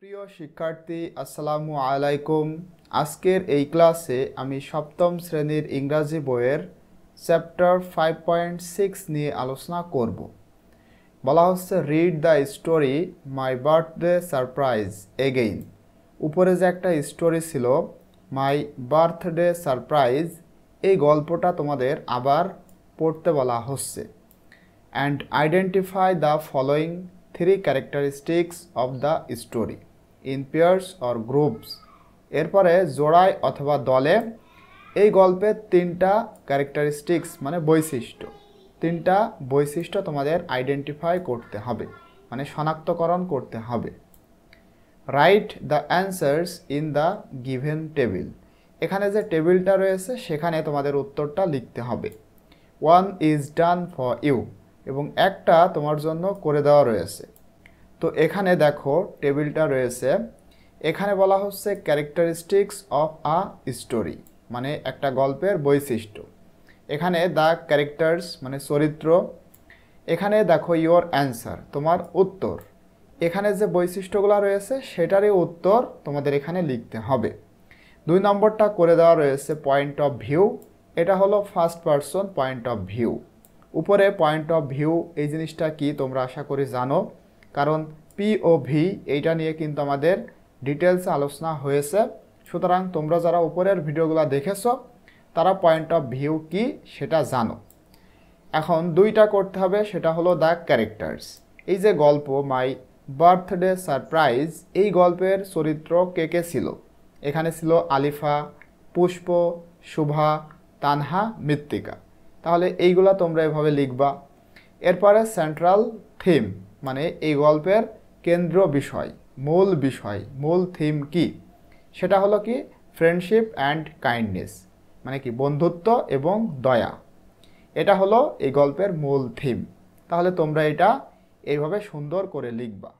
প্রিয় শিক্ষার্থী আসসালামু আলাইকুম। আজকের এই ক্লাসে আমি সপ্তম শ্রেণীর ইংরাজি বইয়ের চ্যাপ্টার 5.6 নিয়ে আলোচনা করব। বলা হচ্ছে read the story my birthday surprise again. উপরে যে একটা স্টোরি ছিল মাই বার্থডে সারপ্রাইজ, এই গল্পটা তোমাদের আবার পড়তে বলা হচ্ছে। And identify the following 3 characteristics of the story in pairs or groups. এরপরে জোড়ায় অথবা দলে এই গল্পের 3টা ক্যারেক্টারিস্টিক্স মানে তিনটা বৈশিষ্ট্য তোমাদের আইডেন্টিফাই করতে হবে, মানে শনাক্তকরণ করতে হবে। Write the answers in the given table. এখানে যে টেবিলটা রয়েছে সেখানে তোমাদের উত্তরটা লিখতে হবে। 1 ইজ ডান ফর ইউ, এবং একটা তোমার জন্য করে দেওয়া রয়েছে। তো এখানে দেখো টেবিলটা রয়েছে, এখানে বলা হচ্ছে ক্যারেক্টারিস্টিক্স অফ আ স্টোরি, মানে একটা গল্পের বৈশিষ্ট্য। এখানে দ্য ক্যারেক্টার্স মানে চরিত্র। এখানে দেখো ইয়োর অ্যান্সার তোমার উত্তর। এখানে যে বৈশিষ্ট্যগুলো রয়েছে সেটারই উত্তর তোমাদের এখানে লিখতে হবে। 2 নম্বরটা করে দেওয়া রয়েছে পয়েন্ট অফ ভিউ। এটা হলো first person point of view. উপরে পয়েন্ট অফ ভিউ এই জিনিসটা কি তোমরা আশা করি জানো, কারণ পিওভি এইটা নিয়ে কিন্তু আমাদের ডিটেলসে আলোচনা হয়েছে। সুতরাং তোমরা যারা উপরের ভিডিওগুলো দেখেছো তারা পয়েন্ট অফ ভিউ কি সেটা জানো। এখন 2টা করতে হবে, সেটা হলো দ্য ক্যারেক্টার্স। এই যে গল্প মাই বার্থডে সারপ্রাইজ, এই গল্পের চরিত্র কে কে ছিল? এখানে ছিল আলিফা, পুষ্প, শুভা, তানহা, মৃত্তিকা। তাহলে এইগুলা তোমরা এভাবে লিখবা। এরপরে সেন্ট্রাল থিম মানে এই গল্পের কেন্দ্র বিষয়, মূল থিম কি? সেটা হলো কি ফ্রেন্ডশিপ অ্যান্ড কাইন্ডনেস, মানে কি বন্ধুত্ব এবং দয়া। এটা হলো এই গল্পের মূল থিম। তাহলে তোমরা এটা এইভাবে সুন্দর করে লিখবা।